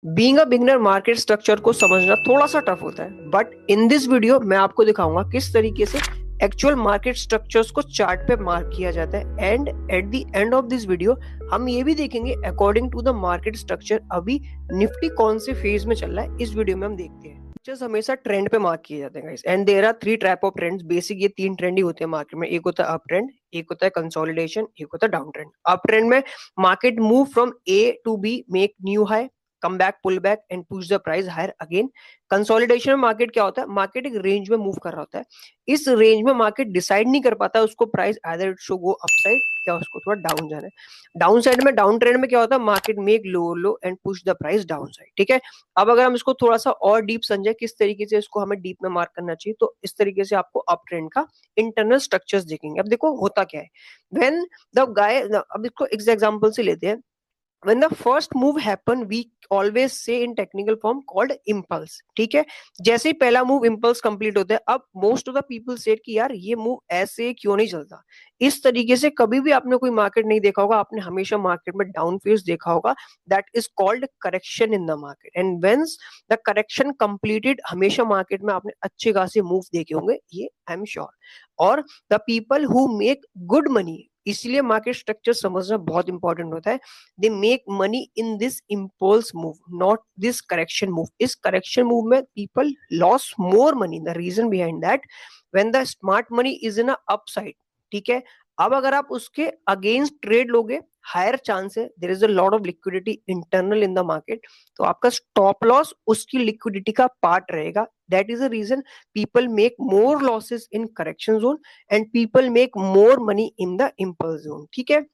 Being a beginner market structure को समझना थोड़ा सा टफ होता है, बट इन दिस वीडियो मैं आपको दिखाऊंगा किस तरीके से एक्चुअल मार्केट स्ट्रक्चर्स को चार्ट पे मार्क किया जाता है। And at the end of this video हम ये भी देखेंगे according to the market structure अभी निफ्टी कौन से फेज में चल रहा है। इस वीडियो में हम देखते हैं स्ट्रक्चर्स हमेशा ट्रेंड पे मार्क किए जाते हैं guys, and there are three type of trends. Basic ये तीन ट्रेंड ही होते हैं मार्केट में। एक होता है अप ट्रेंड, एक होता है कंसोलिडेशन, एक होता है डाउन ट्रेंड। अप ट्रेंड में market move from A to B, make new high, come back, pull back and push the price higher again. Consolidation में मार्केट क्या होता है, मार्केट एक रेंज में मूव कर रहा होता है। इस रेंज में मार्केट डिसाइड नहीं कर पाता उसको price either it show go upside या उसको थोड़ा डाउन जाना है। डाउन साइड में, डाउन ट्रेंड में क्या होता है, market make lower low and push the price down side. ठीक है, अब अगर हम इसको थोड़ा सा और डीप समझे किस तरीके से इसको हमें डीप में मार्क करना चाहिए, तो इस तरीके से आपको अप ट्रेंड का इंटरनल स्ट्रक्चर्स दिखेंगे। अब देखो होता क्या है, व्हेन द गाय, अब इसको एग्जांपल से लेते हैं। when the first move happen we always say in technical form called impulse। ठीक है, जैसे ही पहला मूव impulse कंप्लीट होता है, अब most of the people said कि यार ये मूव ऐसे क्यों नहीं चलता। इस तरीके से कभी भी आपने कोई मार्केट नहीं देखा होगा, आपने हमेशा मार्केट में डाउन फेज देखा होगा। That is called correction in the market, and whence the correction completed, हमेशा मार्केट में आपने अच्छे खासे मूव देखे होंगे, ये आई एम श्योर। और the people who make good money, इसलिए मार्केट स्ट्रक्चर समझना बहुत इंपॉर्टेंट होता है। they make money in this impulse move, not this correction move। इस correction move में people lost more money। the reason behind that, when the smart money is in a upside, ठीक है, अब अगर आप उसके अगेंस्ट ट्रेड लोगे, higher chance है, there is a lot of liquidity internal in the market, तो आपका स्टॉप लॉस उसकी लिक्विडिटी का पार्ट रहेगा। That is the reason people make more losses in correction zone and people make more money in the impulse zone. ठीक है,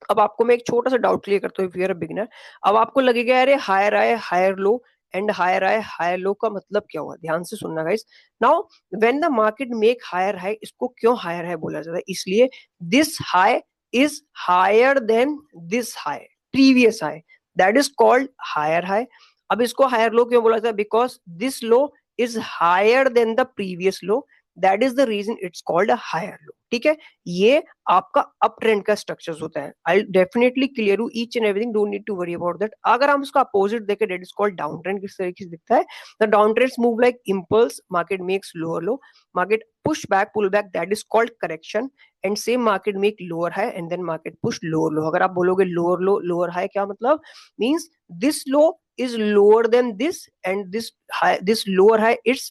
अब आपको मैं एक छोटा सा डाउट क्लियर करता हूँ, if you are a beginner. अब आपको लगेगा अरे higher high higher low, and higher high higher low का मतलब क्या हुआ, ध्यान से सुनना guys. Now when the market make higher high, इसको क्यों हायर हाई बोला जाता है, इसलिए this high is higher than this high, previous high, that is called higher high. अब इसको हायर लो क्यों बोला जाता है, because this low is higher than the previous low, that is the reason it's called a higher low. ठीक है, ये आपका अप ट्रेंड का स्ट्रक्चर्स होता है। I definitely clear you each and everything, don't need to worry about that. अगर हम उसका अपोजिट देखें, that is called down trend. किस तरीके से दिखता है, the down trends move like impulse, market makes lower low, market push back, pull back, that is called correction, and same market make lower high and then market push lower low. अगर आप बोलोगे lower low lower high, क्या मतलब, means this low is lower than this and this high, this lower high it's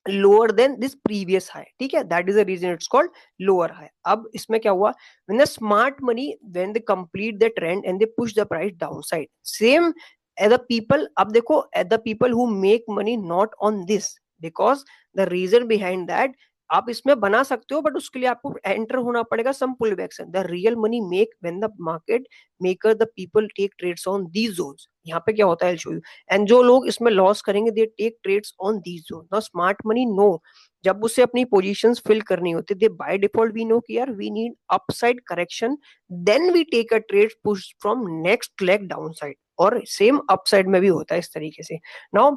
lower than this previous high। ठीक है, that is the reason it's called lower high। अब इसमें क्या हुआ, when the smart money, when they complete the trend and they push the price downside, same as the people, अब देखो as the people who make money not on this, because the reason behind that, आप इसमें बना सकते हो but उसके लिए आपको एंटर होना पड़ेगा सम पुल बैक से। The real money make when the market maker the people take trades on these zones. यहाँ पे क्या होता है, शो यू। एंड जो लोग इसमें लॉस करेंगे, they take trades on these zone. Now smart money know, जब उसे अपनी पोजीशंस फिल करनी होती है, they by default we know कि यार we need upside correction, then we take a trade push from next leg down side. और same upside में भी होता है इस तरीके से। Now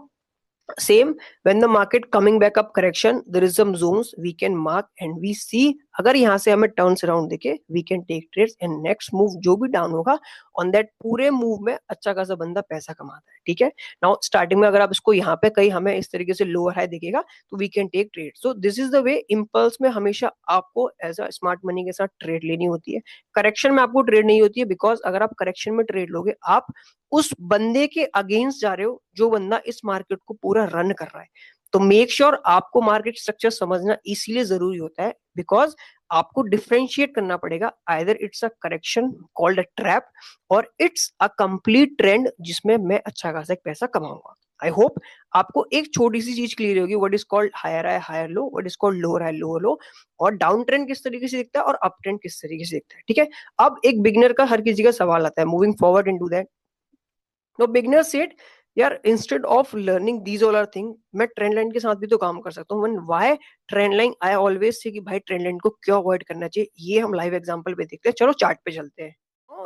same, when the market coming back up correction, there is some zones we can mark and we see, अगर यहाँ से हमें टर्न्स अराउंड दिखे, we can take trades and next move जो भी डाउन होगा on that पूरे move में अच्छा खासा बंदा पैसा कमाता है। ठीक है, नाउ स्टार्टिंग में अगर आप इसको यहाँ पे कहीं हमें इस तरीके से लोअर हाई दिखेगा, तो we can take trade. So this is the way impulse में हमेशा आपको एज अ स्मार्ट मनी के साथ ट्रेड लेनी होती है। करेक्शन में आपको ट्रेड नहीं होती है, बिकॉज अगर आप करेक्शन में ट्रेड लोगे, आप उस बंदे के अगेंस्ट जा रहे हो जो बंदा इस मार्केट को पूरा रन कर रहा है। तो मेक श्योर आपको मार्केट स्ट्रक्चर समझना इसलिए जरूरी होता है, बिकॉज आपको डिफरेंशिएट करना पड़ेगा, either it's a correction called a trap और इट्स अ कंप्लीट ट्रेंड जिसमें मैं अच्छा खासा पैसा कमाऊंगा। आई होप आपको एक छोटी सी चीज क्लियर होगी, what is called higher high higher low, what is called lower high lower low, और डाउन ट्रेंड किस तरीके से दिखता है और अप ट्रेंड किस तरीके से दिखता है। ठीक है, अब एक बिगनर का हर किसी का सवाल आता है, moving forward into that. No beginner said यार instead of learning these all are thing, मैं ट्रेंड लाइन के साथ भी तो काम कर सकता हूँ। Why trend line, I always say कि भाई ट्रेंड लाइन को क्यों अवॉइड करना चाहिए, ये हम लाइव एग्जांपल पे देखते हैं। चलो चार्ट पे चलते हैं।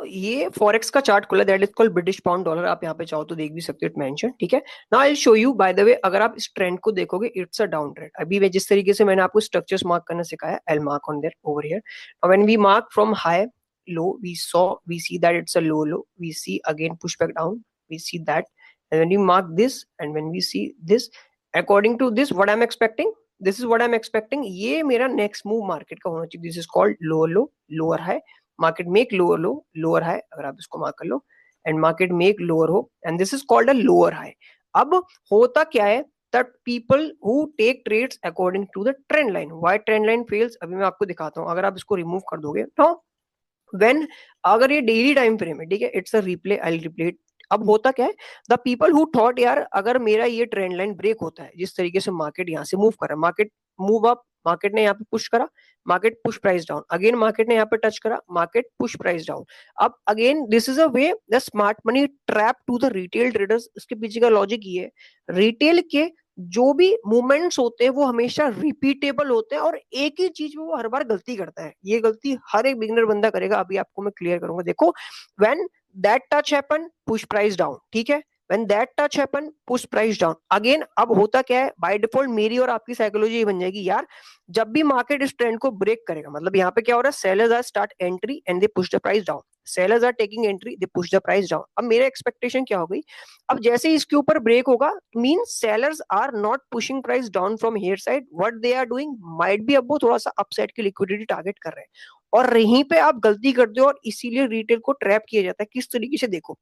ये फॉरेक्स का चार्ट खुला, that is called British pound dollar. आप यहाँ पे चाहो तो देख भी सकते हो, इट मेंशन। ठीक है, now I show you by the way, अगर आप इस ट्रेंड को देखोगे, इट्स अ डाउन ट्रेंड। अभी मैं जिस तरीके से मैंने आपको स्ट्रक्चर्स मार्क करना सिखाया, I will mark on there over here. When we mark from high low, we see that it's a low low, we see again push back down, we see that, and when we mark this and when we see this, according to this what I'm expecting, this is what I'm expecting, ये मेरा next move market का होना चाहिए. This is called lower low, lower high. Market make lower low, lower high, अगर आप इसको mark कर लो, and market make lower low, and this is called a lower high. अब होता क्या है, that people who take trades according to the trend line. Why trend line fails, अभी मैं आपको दिखाता हूँ. अगर आप इसको रिमूव कर दोगे तो when, अगर ये डेली टाइम फ्रेम है, ठीक है, it's a replay, I replay. अब होता क्या है, द पीपल हु थॉट यार अगर मेरा ये ट्रेंड लाइन ब्रेक होता है, जिस तरीके से मार्केट यहाँ से मूव कर रहा है, मार्केट मूव अप, मार्केट ने यहाँ पे पुश करा, market push price down, again market ने यहाँ पे टच करा, मार्केट पुश प्राइस डाउन. अब again this is a way the smart money trap to the retail traders. इसके पीछे का लॉजिक ये है, रिटेल के जो भी मूवमेंट्स होते हैं वो हमेशा रिपीटेबल होते हैं और एक ही चीज में वो हर बार गलती करता है. ये गलती हर एक बिगिनर बंदा करेगा. अभी आपको मैं क्लियर करूंगा. देखो, when that touch happen, push price down, ठीक है, when that touch happen, push price down. Again अब होता क्या है, बाय डिफॉल्ट मेरी और आपकी साइकोलॉजी बन जाएगी यार, जब भी मार्केट इस ट्रेंड को ब्रेक करेगा, मतलब यहाँ पे क्या हो रहा है, sellers are start entry and they push the price down, sellers are taking entry, they push the price down. अब मेरा एक्सपेक्टेशन क्या हो गई, अब जैसे ही इसके ऊपर ब्रेक होगा, mean sellers are not pushing price down from here side, what they are doing might be, अब वो थोड़ा सा अपसाइड की लिक्विडिटी टारगेट कर रहे हैं, और यहीं पे आप गलती करते हो और इसीलिए रिटेल को ट्रैप किया जाता है. किस तरीके से, देखो,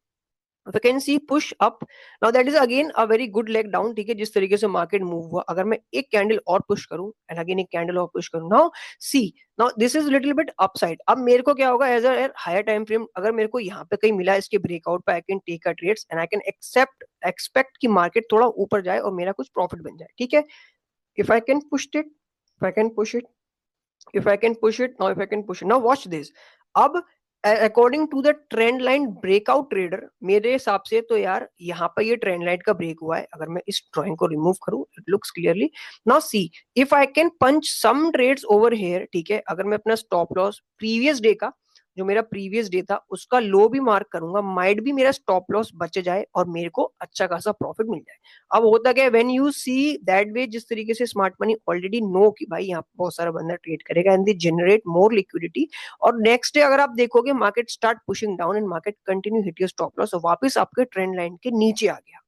we can see push up. Now that is again a very good leg down. ठीक है, जिस तरीके से मार्केट मूव हुआ, अगर मैं एक कैंडल और पुश करूं एंड अगेन एक कैंडल और पुश करूं, now see, now this is little bit upside. अब मेरे को क्या होगा, as a higher time frame, अगर मेरे को यहाँ पे कहीं मिला इसके ब्रेकआउट पे, I can take a trades and I can expect कि मार्केट थोड़ा ऊपर जाए और मेरा कुछ प्रॉफिट बन जाए. ठीक है, if I can push it, if I can push it, if I can push it, now if I can push it, now watch this. अब according to the trend line breakout trader, मेरे हिसाब से तो यार यहाँ पर ये trend line का ब्रेक हुआ है. अगर मैं इस ड्राइंग को रिमूव करूं, it looks clearly. Now see, if I can punch some trades over here, ठीक है, अगर मैं अपना स्टॉप लॉस प्रीवियस डे का, जो मेरा प्रीवियस डे था उसका लो भी मार्क करूंगा, माइट भी मेरा स्टॉप लॉस बच जाए और मेरे को अच्छा खासा प्रॉफिट मिल जाए. अब होता क्या है, when you see that way, जिस तरीके से स्मार्ट मनी ऑलरेडी नो कि भाई यहाँ बहुत सारा बंदा ट्रेड करेगा and they generate more liquidity, और नेक्स्ट डे अगर आप देखोगे market start pushing down and market continue hit your stop loss, वापस आपके ट्रेंड लाइन के नीचे आ गया.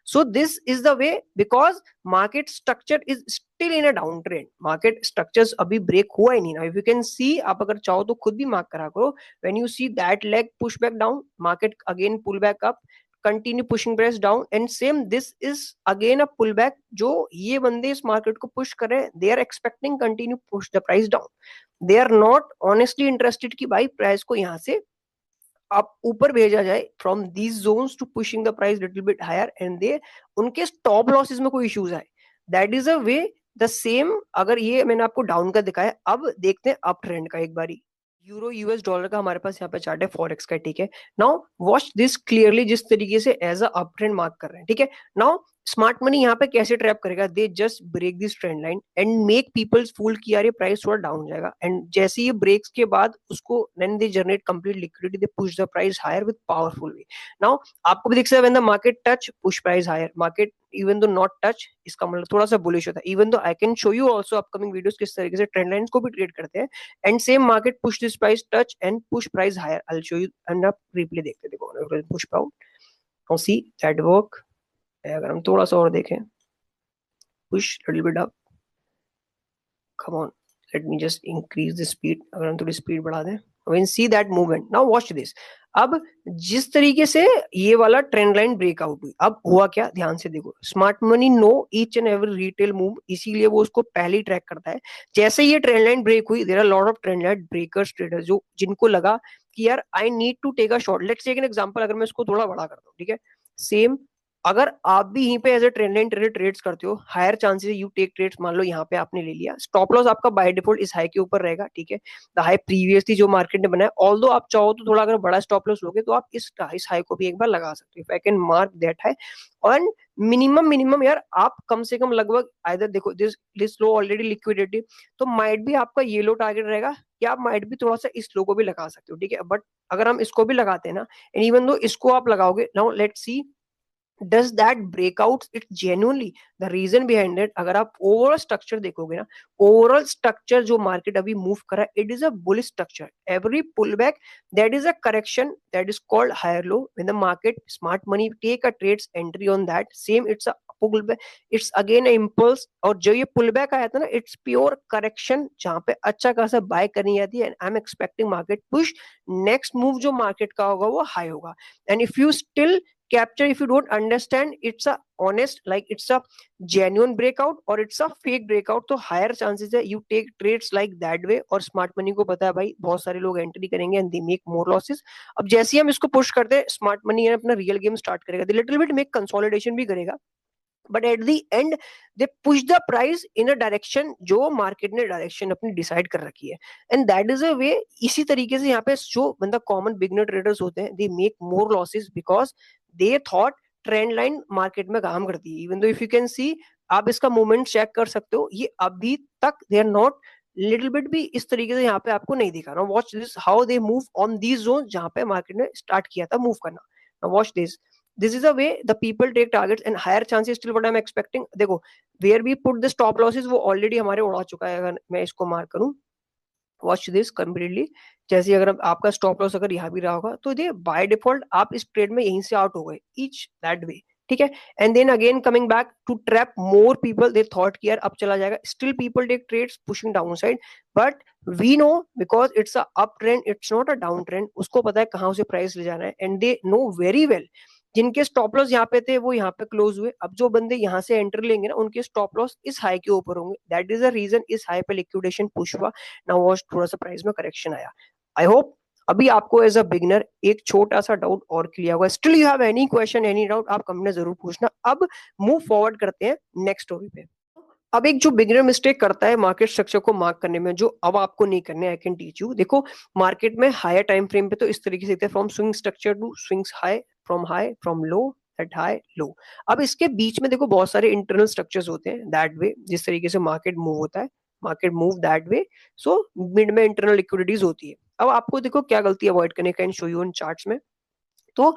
So this is the way, because market structure is still in a downtrend. Market structures अभी break हुआ ही नहीं ना. If you can see, आप अगर चाहो तो खुद भी mark करा करो. When you see that leg push back down, market again pull back up, continue pushing price down, and same this is again a pullback. जो ये बंदे इस market को push कर रहे हैं, they are expecting continue push the price down. They are not honestly interested कि भाई price को यहाँ से आप ऊपर भेजा जाए from these zones to pushing the price little bit higher, and they उनके स्टॉप लॉसेस में कोई इश्यूज आए. That is a way the same. अगर ये मैंने आपको डाउन का दिखाया, अब देखते हैं अप ट्रेंड का एक बारी. यूरो यूएस डॉलर का हमारे पास यहाँ पे चार्ट है, फॉरेक्स का, ठीक है. नाउ वॉच दिस क्लियरली, जिस तरीके से as a up trend mark कर रहे हैं, ठीक है. नाउ स्मार्ट मनी यहाँ पे कैसे ट्रैप करेगा, they just break this trend line and make peoples fool कि यार ये प्राइस थोड़ा डाउन जाएगा, एंड जैसे ये ब्रेक्स के बाद उसको then they generate complete liquidity, they push the price higher with powerful way. Now आपको भी दिख सकता है when the market touch push price higher, market even though not touch, इसका मतलब थोड़ा सा बुलिश होता है. Even though I can show you also upcoming videos किस तरीके से ट्रेंड लाइंस को भी ट्रेड करते हैं, and same market push this price touch and push price higher. I will show you, and आप रिप्ले देखते देखो, पुश आउट और सी दैट वर्क. अगर हम थोड़ा सा और देखें, push little bit up, come on, let me just increase the speed. अगर हम थोड़ी स्पीड बढ़ा दें, when see that movement, now watch this. अब जिस तरीके से ये वाला ट्रेंड लाइन ब्रेकआउट हुई, अब हुआ क्या, ध्यान से देखो. Smart money know each and every retail move, इसीलिए वो उसको पहले ही ट्रैक करता है. जैसे ये ट्रेंड लाइन ब्रेक हुई, there are lot of trend line breakers traders, जो जिनको लगा कि यार I need to take a short. Let's take an example, अगर मैं इसको थोड़ा बड़ा करता हूँ, ठीक है, सेम, अगर आप भी यहीं पे as a trend line trader trades करते हो, higher chances you take trades. मान लो यहाँ पे आपने ले लिया, स्टॉप लॉस आपका बाय डिफॉल्ट इस हाई के ऊपर रहेगा, ठीक है, द हाई प्रीवियसली जो मार्केट ने बनाया. ऑल्दो आप चाहो तो थोड़ा अगर बड़ा स्टॉप लॉस लोगे तो आप इस हाई को भी एक बार लगा सकते हो. If I can mark that high, और मिनिमम यार आप कम से कम लगभग आइदर देखो दिस लो ऑलरेडी लिक्विडिटी, तो माइट भी आपका ये लो टारगेट रहेगा, या आप माइट भी थोड़ा सा इस लो को भी लगा सकते हो, ठीक है. बट अगर हम इसको भी लगाते हैं ना, एंड इवन दो इसको आप लगाओगे, now let's see does that breakout it genuinely, the reason behind it, अगर आप ओवरऑल स्ट्रक्चर देखोगे ना, ओवरऑल स्ट्रक्चर जो मार्केट अभी मूव कर रहा है, it is a bullish structure. Every pull back that is a correction that is called higher low. When the market smart money take a trades entry on that same, it's a pull back, it's again impulse. और जो ये pull back आया था ना, it's pure correction जहां पे अच्छा खासा बाय करनी आती है. And I am expecting market push. Next move जो मार्केट का होगा वो हाई होगा. And if you still capture, if you don't understand it's a honest, like it's a genuine breakout or it's a fake breakout, तो higher chances है you take trades like that way. और smart money को पता है भाई बहुत सारे लोग एंट्री करेंगे and they make more losses. अब जैसे ही हम इसको पुश करते हैं, स्मार्ट मनी अपना रियल गेम स्टार्ट करेगा, दे लिटिल बिट मेक कंसोलिडेशन भी करेगा, but at the and they push the price in a direction जो मार्केट ने डायरेक्शन अपनी डिसाइड कर रखी है. एंड दैट इज अ वे. इसी तरीके से यहाँ पे जो बंदा कॉमन बिगनर ट्रेडर्स होते हैं, they make more losses because they thought trend line market में काम करती है. इवन दो इफ यू कैन सी, आप इसका मूवमेंट चेक कर सकते हो, ये अभी तक they are not little bit भी इस तरीके से यहाँ पे आपको नहीं दिखा रहा. Watch this how they move on these zone जहां पे मार्केट ने स्टार्ट किया था मूव करना. Watch this. This is the way the people take targets and higher chances still what I'm expecting. देखो where we put the stop losses वो already हमारे उड़ा चुका है. अगर मैं इसको मार्क करूं, वॉच दिस कम्प्लीटली. जैसे अगर आपका स्टॉप लॉस अगर यहाँ भी रहा होगा, तो ये बाय डिफॉल्ट आप इस ट्रेड में यहीं से आउट हो गए, ईच दैट वे. ठीक है. And then again coming back to trap more people, they thought कि यार अब चला जाएगा, still people take trades pushing down side. But we know because it's a up trend, it's not a down trend. उसको पता है कहाँ उसे प्राइस ले जाना है and they know very well. जिनके स्टॉप लॉस यहाँ पे थे वो यहाँ पे क्लोज हुए. अब जो बंदे यहाँ से एंटर लेंगे ना, उनके स्टॉप लॉस इस हाई के ऊपर होंगे. दैट इज द रीजन इस हाई पे लिक्विडेशन पुश हुआ. नाउ वॉच थोड़ा सा प्राइस में करेक्शन आया. आई होप अभी आपको एज अ बिगनर एक छोटा सा डाउट और क्लियर होगा. Still you have any question any doubt, आप कमेंट में जरूर पूछना. अब मूव फॉरवर्ड करते हैं नेक्स्ट स्टोरी पे. अब एक जो बिगिनर मिस्टेक करता है मार्केट स्ट्रक्चर को मार्क करने में, जो अब आपको नहीं करने, आई कैन टीच यू. देखो मार्केट में हायर टाइम फ्रेम पे तो इस तरीके से from swing structure to swings high from low at high low. अब इसके बीच में देखो बहुत सारे इंटरनल स्ट्रक्चर्स होते हैं. दैट वे जिस तरीके से मार्केट मूव होता है, market move that way. So mid में इंटरनल लिक्विडिटीज होती है. अब आपको देखो क्या गलती अवॉइड करने का, इन शो यू इन चार्ट्स में. तो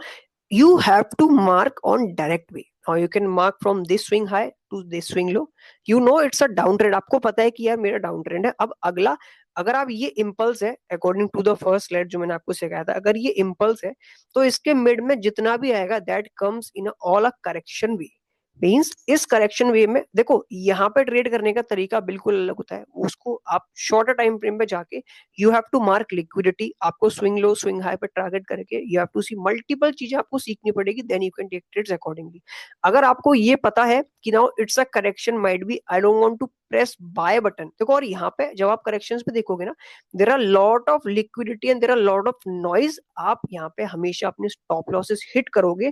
you have to mark on direct way. Now you can mark from this swing high to this swing low. You know it's a down trend. आपको पता है कि यार मेरा डाउन ट्रेंड है. अब अगला, अगर आप ये इम्पल्स है according to the first slide जो मैंने आपको सिखाया था, अगर ये इम्पल्स है तो इसके मिड में जितना भी आएगा that comes in all a correction way. Means इस करेक्शन वे में देखो यहाँ पे ट्रेड करने का तरीका बिल्कुल अलग होता है. उसको आप शॉर्टर टाइम फ्रेम पे जाके you have to mark liquidity. आपको स्विंग लो स्विंग हाई पे टारगेट करके you have to see multiple चीजें आपको सीखनी पड़ेगी. Then you can take trades accordingly. अगर आपको ये पता है कि now it's a correction might be, I don't want to press buy button. देखो और यहाँ पे जब आप करेक्शंस पे देखोगे ना, there are lot of liquidity and there are lot of noise. आप यहाँ पे हमेशा अपने स्टॉप लॉसेस हिट करोगे.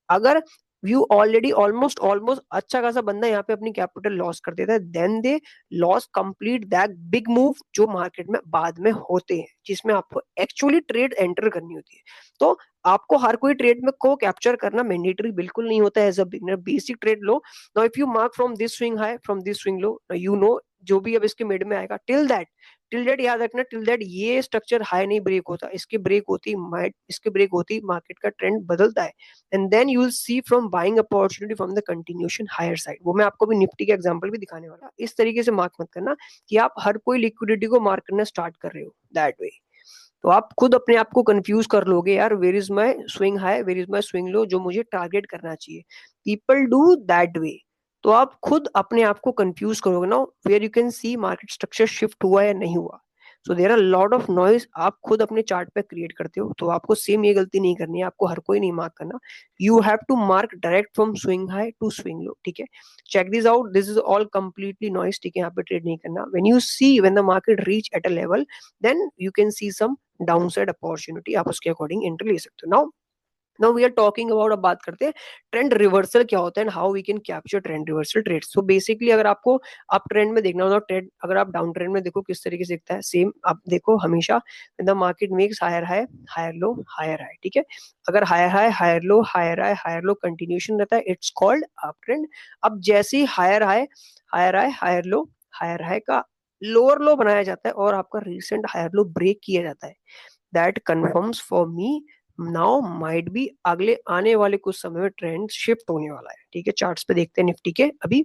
अगर व्यू ऑलरेडी ऑलमोस्ट ऑलमोस्ट अच्छा खासा बंदा यहाँ पे अपनी कैपिटल लॉस कर देता है, then they loss complete that big move जो मार्केट में बाद में होते हैं, जिसमें आपको एक्चुअली ट्रेड एंटर करनी होती है. तो आपको हर कोई ट्रेड में को कैप्चर करना मैंडेटरी बिल्कुल नहीं होता है as a beginner. Basic trade लो. Now if you mark from this swing high from this swing low, you know जो भी अब इसके मिड में आएगा, टिल दैट याद रखना, टिल दैट ये स्ट्रक्चर हाई नहीं ब्रेक होता. इसके ब्रेक होती मार्केट का ट्रेंड बदलता है. And then you will see from buying opportunity from the continuation higher side. वो मैं आपको भी निफ्टी के एग्जांपल भी दिखाने वाला. इस तरीके से मार्क मत करना कि आप हर कोई लिक्विडिटी को मार्क करना स्टार्ट कर रहे हो दैट वे. तो आप खुद अपने आप को कंफ्यूज कर लोगे यार, where is my swing high, where is my swing low, जो मुझे टारगेट करना चाहिए. People do that way. तो आप खुद अपने आप को कंफ्यूज करोगे ना, where you can see market structure shift हुआ या नहीं हुआ. So there are lot of noise आप खुद अपने चार्ट पे क्रिएट करते हो. तो आपको सेम ये गलती नहीं करनी है, आपको हर कोई नहीं मार्क करना. You have to mark direct from swing high to swing low. ठीक है. Check this out, this is all completely noise. ठीक है, यहाँ पे ट्रेड नहीं करना. When you see when the market reach at a level, then you can see some downside opportunity, आप उसके अकॉर्डिंग एंट्री ले सकते हो. Now now we are talking about, अब बात करते हैं ट्रेंड रिवर्सल क्या होता है and how we can capture trend reversal trades. So basically अगर आपको आप ट्रेंड में देखना हो, ट्रेंड अगर आप डाउन ट्रेंड में देखो किस तरीके से दिखता है, सेम आप देखो हमेशा the market makes higher high higher low higher high. ठीक है. अगर higher high higher low higher high higher low continuation रहता है, इट्स कॉल्ड अप ट्रेंड. अब जैसे ही हायर हाई हायर हाई का लोअर लो बनाया जाता है और आपका रिसेंट हायर लो ब्रेक किया जाता है, that confirms for me now might be अगले आने वाले कुछ समय में ट्रेंड शिफ्ट होने वाला है, ठीक है। चार्ट्स पे देखते हैं निफ्टी के अभी,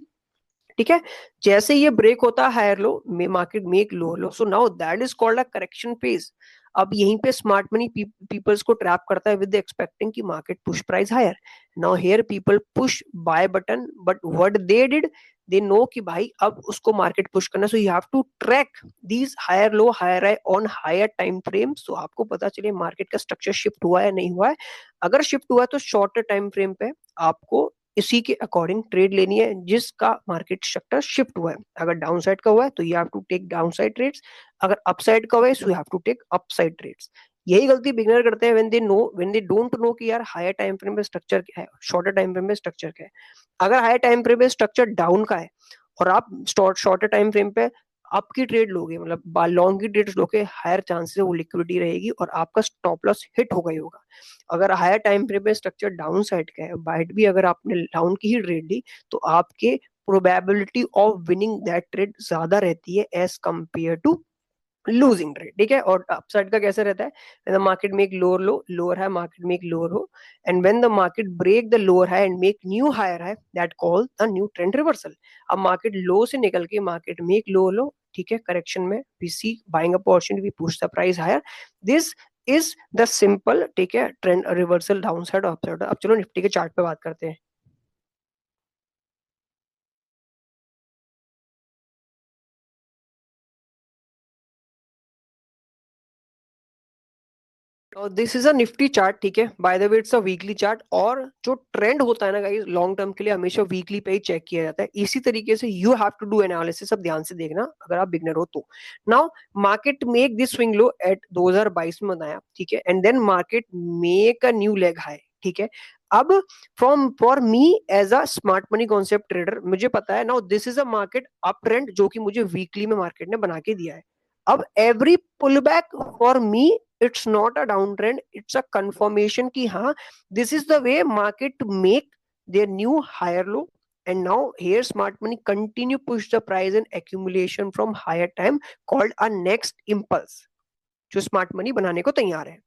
ठीक है। जैसे ये ब्रेक होता है higher low, market make lower low, so now that is called a correction phase. अब यहीं पे स्मार्ट मनी पीपल्स को ट्रैप करता है विद एक्सपेक्टिंग कि market push price higher. Now here people push buy button, but what they did, they know कि भाई अब उसको मार्केट पुश करना, so you have to track these higher low higher high on higher time frame, सो आपको पता चले market का स्ट्रक्चर शिफ्ट हुआ है नहीं हुआ है। अगर शिफ्ट हुआ है तो शॉर्टर टाइम फ्रेम पे आपको इसी के अकॉर्डिंग ट्रेड लेनी है जिसका मार्केट स्ट्रक्चर शिफ्ट हुआ है। अगर डाउन साइड का हुआ है तो you have to take down side trades, अगर अप साइड का हुआ है so you have to take up side trades. यही गलती बिगिनर करते हैं व्हेन दे डोंट नो कि यार हायर टाइम फ्रेम में स्ट्रक्चर क्या है, शॉर्टर टाइम फ्रेम में स्ट्रक्चर क्या है। अगर हायर टाइम फ्रेम में स्ट्रक्चर डाउन का है और आप शॉर्टर टाइम फ्रेम पे आपकी ट्रेड लोगे, मतलब लॉन्ग की ट्रेड लोगे, हायर चांसेस वो लिक्विडिटी रहेगी और आपका स्टॉप लॉस हिट हो गई होगा। अगर हायर टाइम फ्रेम में स्ट्रक्चर डाउन साइड का है, बाइट भी अगर आपने डाउन की ही ट्रेड ली तो आपके probability of winning that trade ज्यादा रहती है as compare to losing trade, ठीक है। और अपसाइड का कैसे रहता है, when the market make lower low, lower high market make lower हो, and when the market break the lower high and make new higher high, that call the new trend reversal. अब market low से निकल के market make lower लो, ठीक है, correction में we see buying opportunity, we push the price higher, this is the simple, ठीक है, trend reversal down side और अपसाइड। अब चलो निफ्टी के चार्ट पे बात करते हैं। और this is a Nifty chart, ठीक है, by the way it's a weekly chart. और जो ट्रेंड होता है ना गाइस लॉन्ग टर्म के लिए हमेशा वीकली पे ही चेक किया जाता है। इसी तरीके से you have to do analysis, अब ध्यान से देखना अगर आप बिगनर हो तो। Now market make this swing low at 2022 में बनाया, ठीक है, and then market make a new leg high, ठीक है। अब from for me as a smart money concept trader मुझे पता है now this is a market up trend जो कि मुझे वीकली में मार्केट ने बना के दिया है। अब every pull back for me it's not a down trend, it's a confirmation कि हाँ this is the way market make their new higher low, and now here smart money continue push the price and accumulation from higher time called a next impulse, जो smart money बनाने को तैयार है,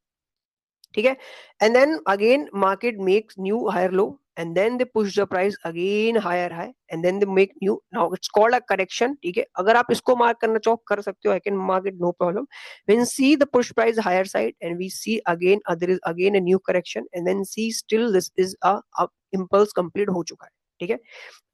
ठीक है। And then again market makes new higher low and then they push the price again higher high and then they make new, now it's called a correction, ठीक है। अगर आप इसको मार्क करना चाहो कर सकते हो, I can mark it no problem. When see the push price higher side and we see again there is again a new correction and then see still this is a impulse complete हो चुका है, ठीक है।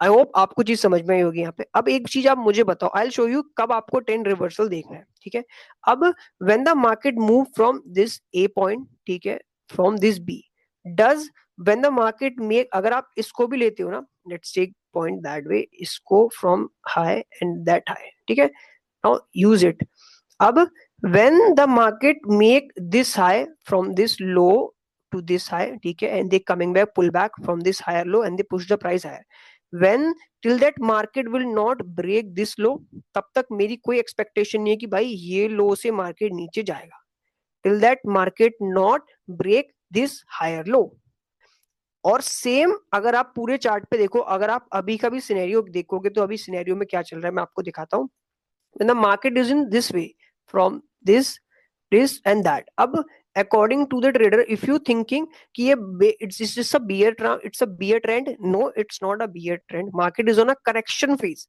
I hope आपको चीज समझ में आई होगी यहाँ पे। अब एक चीज आप मुझे बताओ, आई विल शो यू कब आपको 10 रिवर्सल देखना है, ठीक है। अब when the market move from this A point, ठीक है, from this B, does when the market make, अगर आप इसको भी लेते हो ना, let's take point that way, इसको from high and that high, ठीक है, नाउ यूज इट। अब when the market make this high from this low to this high, ठीक है, and they coming back pull back from this higher low and they push the price higher, when till that market will not break this low, तब तक मेरी कोई expectation नहीं है कि भाई ये लो से मार्केट नीचे जाएगा, till that market not break this higher low। और सेम अगर आप पूरे चार्ट पे देखो, अगर आप अभी का भी सिनेरियो देखोगे तो अभी सिनेरियो में क्या चल रहा है मैं आपको दिखाता हूँ। when the market is in this way from this and that, अब according to the trader if you thinking कि ये it's just a bear it's a bear trend, no it's not a bear trend, market is on a correction phase,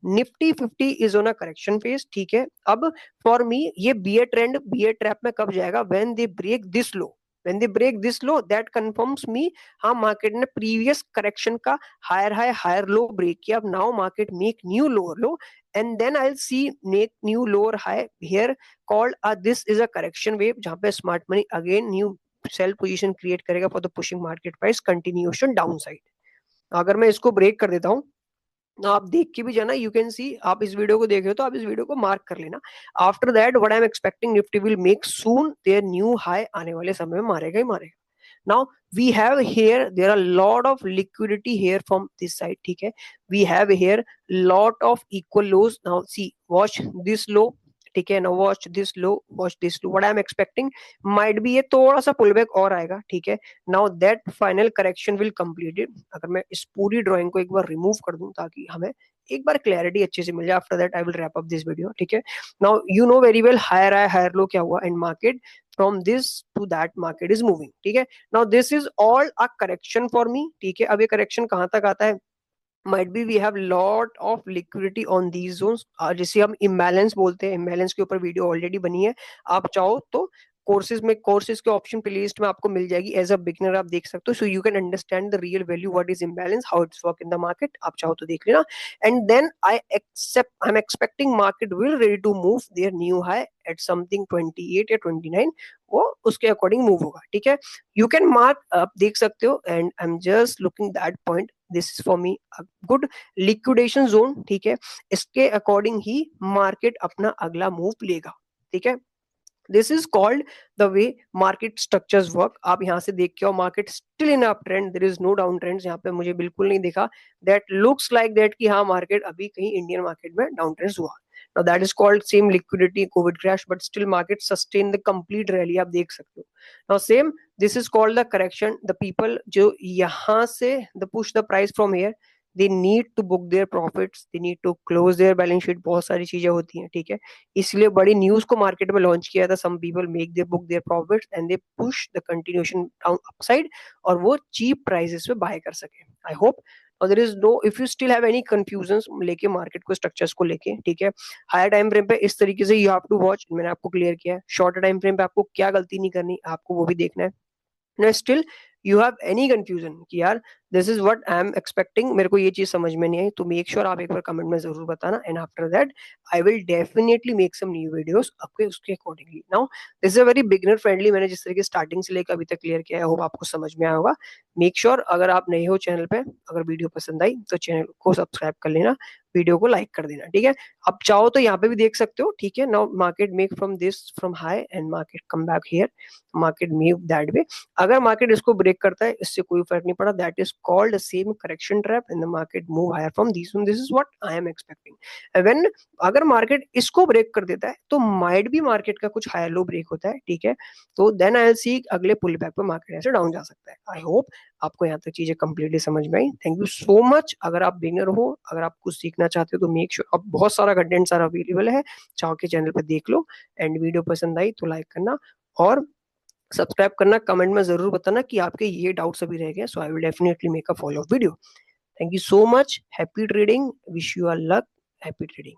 Nifty 50 is on a correction phase, ठीक है। अब for me ये beer trend beer trap में कब जाएगा, when they break this low, when they break this low that confirms me, हाँ market ने previous correction का higher high higher low break किया, अब now market make new lower low and then I will see make new lower high here called this is a correction wave, जहां पे smart money again new sell position create करेगा for the pushing market price continuation down side. अगर मैं इसको break कर देता हूँ, आप देख के भी जाना, यू कैन सी, आप इस वीडियो को देख रहे हो तो आप इस वीडियो को मार्क कर लेना। After that what I am expecting, Nifty will make soon their new high, आने वाले समय में मारेगा ही मारेगा। Now we have here there are lot of liquidity here from this side, ठीक है, we have here lot of equal lows, now see watch this low, ठीक है, now watch this low, watch this low, what I am expecting might be ये थोड़ा सा pull back और आएगा, ठीक है। Now that final correction will complete it. अगर मैं इस पूरी ड्राइंग को एक बार रिमूव कर दूं ताकि हमें एक बार क्लैरिटी अच्छे से मिल जाए, after that I will wrap up this video, ठीक है। Now you know very well higher आया हायर लो क्या हुआ and market from this to that market is moving. ठीक है, now this is all a correction for me. ठीक है, अब ये correction कहाँ तक आता है, might be we have lot of liquidity on these zones, जिसे हम imbalance बोलते हैं. imbalance के ऊपर वीडियो ऑलरेडी बनी है, आप चाहो तो कोर्सेज के ऑप्शन प्लेलिस्ट में आपको मिल जाएगी. एज अ बिगनर आप देख सकते हो, so you can understand the real value, what is imbalance, how it's work in the market. आप चाहो तो देख लेना. And then I am expecting market will ready to move their new high at something 28 या 29. वो उसके according move होगा. ठीक है, यू कैन मार्क, आप देख सकते हो. And I am just looking that point, this is for me a good liquidation zone. ठीक है, इसके अकॉर्डिंग ही मार्केट अपना अगला मूव लेगा. ठीक है, this is called the way market structures work. आप यहाँ से देख के आओ, market still in up trend, there is no down trends. यहाँ पे मुझे बिल्कुल नहीं दिखा दैट लुक्स लाइक दैट कि हाँ मार्केट अभी कहीं इंडियन मार्केट में डाउन ट्रेंड्स हुआ. Now that is called same liquidity COVID crash, but still market sustain the complete rally. आप देख सकते हो. Now same, this is called the correction. The people जो यहाँ से the push the price from here, they need to book their profits, they need to close their balance sheet. बहुत सारी चीजें होती हैं. ठीक है, इसलिए बड़ी न्यूज को मार्केट में लॉन्च किया था. some people make their book their profits and they push the continuation down upside, और वो cheap prices पे buy कर सके. I hope. और there is no, if you still have any confusion लेके मार्केट को स्ट्रक्चर्स को लेके, ठीक है, हायर टाइम फ्रेम पे इस तरीके से यू हैव टू वॉच. मैंने आपको क्लियर किया है. शॉर्टर टाइम फ्रेम पे आपको क्या गलती नहीं करनी, आपको वो भी देखना है. ना still you have any confusion कि यार this is what I am expecting, मेरे को ये चीज समझ में नहीं आई, तो मेक श्योर आप एक बार कमेंट में जरूर बताना. And after that I will definitely make some new videos आपके उसके accordingly. Now this is a very beginner friendly, मैंने जिस तरीके स्टार्टिंग से लेकर अभी तक क्लियर किया है, होप आपको समझ में आया होगा. मेक श्योर अगर आप नए हो चैनल पे, अगर वीडियो पसंद आई तो चैनल को सब्सक्राइब कर लेना, वीडियो को लाइक कर देना. ठीक है, आप चाहो तो यहाँ पे भी देख सकते हो. ठीक है, now market make from this from high and market come back here, market move that way. अगर मार्केट इसको ब्रेक करता है, इससे कोई फर्क नहीं पड़ा. That is called same correction trap and the market move higher from this one. This is what I am expecting. When अगर मार्केट इसको ब्रेक कर देता है तो माइट भी मार्केट का कुछ हायर लो ब्रेक होता है. ठीक है, तो देन आई विल सी अगले पुल बैक पे मार्केट ऐसे डाउन जा सकता है. आई होप आपको यहाँ तक चीजें कंप्लीटली समझ में आई. Thank you so much. अगर आप बिगिनर हो, अगर आप कुछ सीखना चाहते हो तो मेक श्योर, अब बहुत सारा कंटेंट सारा अवेलेबल है, चाहो के चैनल पे देख लो. एंड वीडियो पसंद आई तो लाइक करना और सब्सक्राइब करना. कमेंट में जरूर बताना कि आपके ये डाउट्स अभी रह गए, so I will definitely make a follow up video. Thank you so much. Happy trading. Wish you all luck. Happy trading.